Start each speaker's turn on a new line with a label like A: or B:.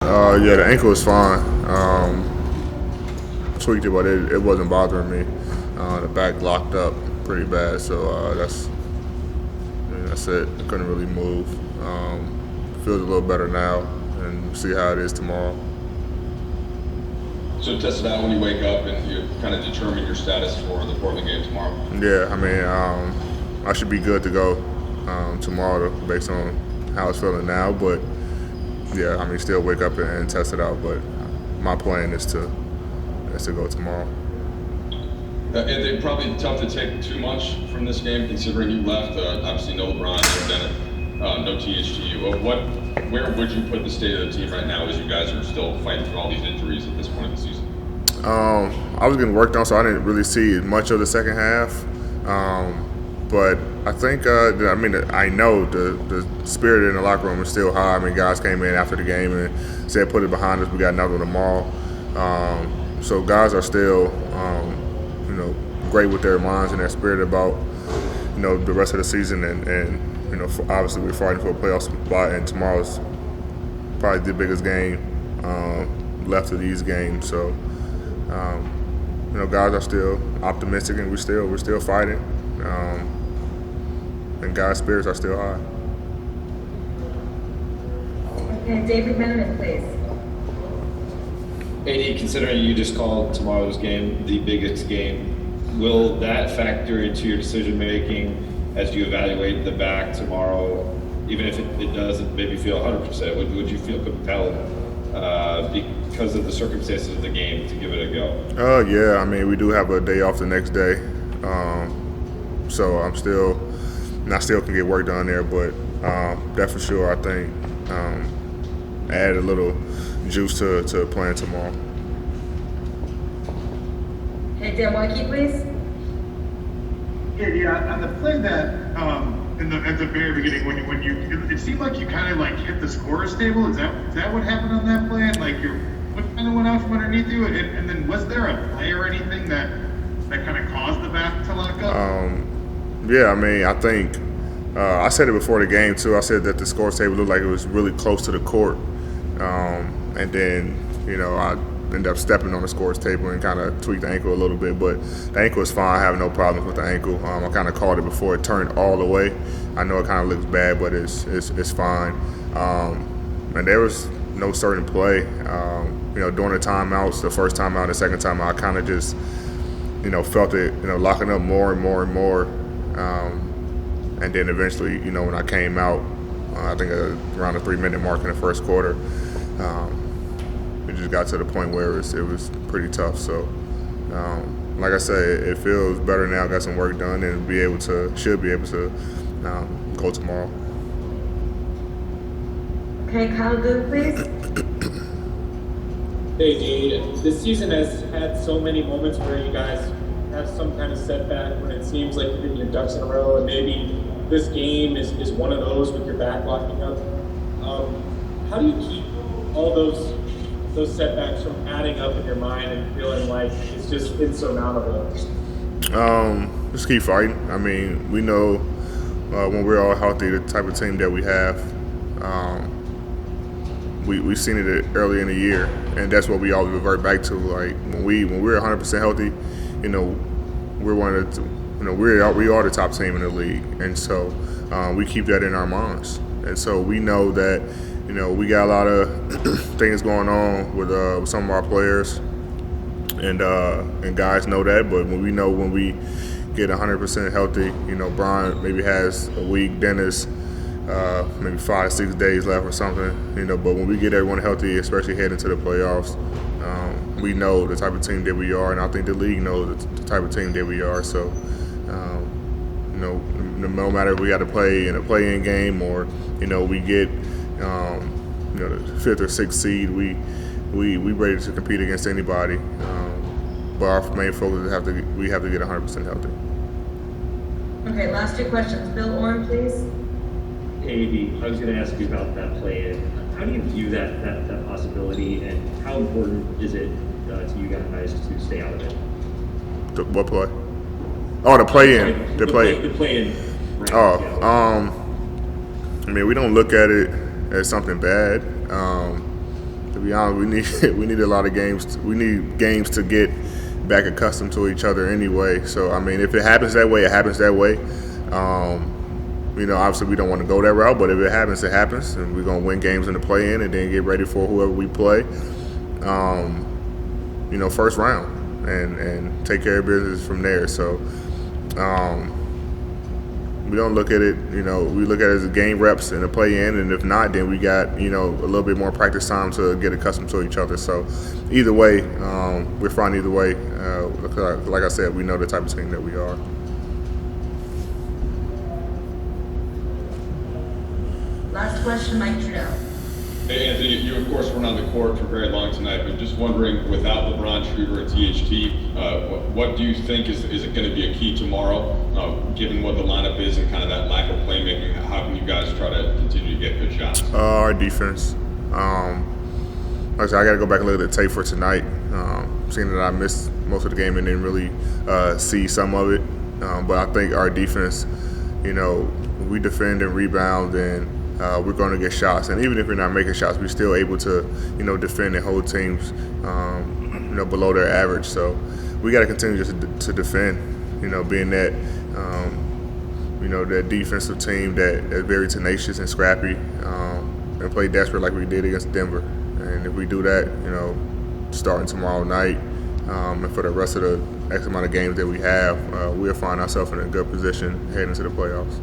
A: Yeah, the ankle is fine. Tweaked it, but it wasn't bothering me. The back locked up pretty bad, so that's it. I couldn't really move. Feels a little better now, and we'll see how it is tomorrow.
B: So test it out when you wake up and you kind of determine your status for the Portland game tomorrow.
A: Yeah, I mean, I should be good to go tomorrow based on how it's feeling now. But yeah, I mean, still wake up and test it out. But my plan is to go tomorrow.
B: It's probably tough to take too much from this game, considering you left. Obviously, no LeBron, no Bennett, no THT. Where would you put the state of the team right now, as you guys are still fighting through all these injuries at this point of the season?
A: I was getting worked on, so I didn't really see much of the second half. But I think, I know the spirit in the locker room is still high. I mean, guys came in after the game and said, "Put it behind us. We got another one tomorrow." So guys are still, great with their minds and their spirit about, the rest of the season. And obviously we're fighting for a playoff spot, and tomorrow's probably the biggest game left of these games. So, guys are still optimistic, and we're still fighting. And guys' spirits are still high.
C: Okay, David Meneman, please.
D: AD, considering you just called tomorrow's game the biggest game, will that factor into your decision making as you evaluate the back tomorrow? Even if it doesn't maybe feel 100%, would you feel compelled because of the circumstances of the game to give it a go?
A: Yeah, I mean, we do have a day off the next day, so I still can get work done there, but that for sure, I think, add a little juice to playing tomorrow.
C: Hey, Dan Waikey, please.
E: Yeah. On the play that at the very beginning, when you it seemed like you kind of like hit the scorer's table. Is that what happened on that play? And like your foot kind of went out from underneath you, and then was there a play or anything that kind of caused the back to lock up?
A: Yeah, I mean, I think I said it before the game too. I said that the scorer's table looked like it was really close to the court, and then I ended up stepping on the scorer's table and kind of tweaked the ankle a little bit, but the ankle is fine. I have no problems with the ankle. I kind of called it before it turned all the way. I know it kind of looks bad, but it's fine. And there was no certain play. During the timeouts, the first timeout, the second timeout, I kind of just, felt it, locking up more and more and more. And then eventually, when I came out, I think around the 3-minute mark in the first quarter, it just got to the point where it was pretty tough. So, like I said, it feels better now. Got some work done, and should be able to go tomorrow.
C: Okay, Kyle Duke, please.
F: Hey, G, this season has had so many moments where you guys have some kind of setback when it seems like you're getting your ducks in a row, and maybe this game is one of those with your back locking up. How do you keep all those setbacks from adding up in your mind and feeling like it's just insurmountable?
A: Just keep fighting. I mean, we know when we're all healthy, the type of team that we have. We've seen it early in the year, and that's what we always revert back to. Like when we're 100% healthy, we're one of the, we are the top team in the league, and so we keep that in our minds. And so we know that we got a lot of things going on with some of our players, and guys know that. But when we get 100% healthy, Brian maybe has a week, Dennis maybe 5 to 6 days left or something, but when we get everyone healthy, especially heading to the playoffs, we know the type of team that we are, and I think the league knows the type of team that we are. So, no matter if we got to play in a play-in game or, we get, the 5th or 6th seed, we ready to compete against anybody. But our main focus is we have to get 100% healthy.
C: Okay, last 2 questions. Bill Orr, please.
G: AD, I was going to ask you about that play-in. How do you view that possibility, and how important is it to you guys to stay out of it?
A: What play? Oh, the play-in.
G: The play-in. Right,
A: I mean, we don't look at it as something bad. To be honest, we need a lot of games. We need games to get back accustomed to each other anyway. So I mean, if it happens that way, it happens that way. Obviously we don't want to go that route, but if it happens, it happens, and we're gonna win games in the play-in, and then get ready for whoever we play. First round, and take care of business from there. So we don't look at it. We look at it as game reps in the play-in, and if not, then we got a little bit more practice time to get accustomed to each other. So either way, we're fine either way. Like I said, we know the type of team that we are.
C: Last question, Mike Trudeau.
B: Hey, Anthony, you of course weren't on the court for very long tonight, but just wondering, without LeBron, Schroeder, and THT, what do you think is it going to be a key tomorrow, given what the lineup is and kind of that lack of playmaking? How can you guys try to continue to get good shots?
A: Our defense. Like I said, I got to go back and look at the tape for tonight. Seeing that I missed most of the game and didn't really see some of it, but I think our defense, we defend and rebound, and we're going to get shots. And even if we're not making shots, we're still able to, defend and hold teams, below their average. So we got to continue just to defend, being that, that defensive team that's very tenacious and scrappy, and play desperate like we did against Denver. And if we do that, starting tomorrow night, and for the rest of the X amount of games that we have, we'll find ourselves in a good position heading into the playoffs.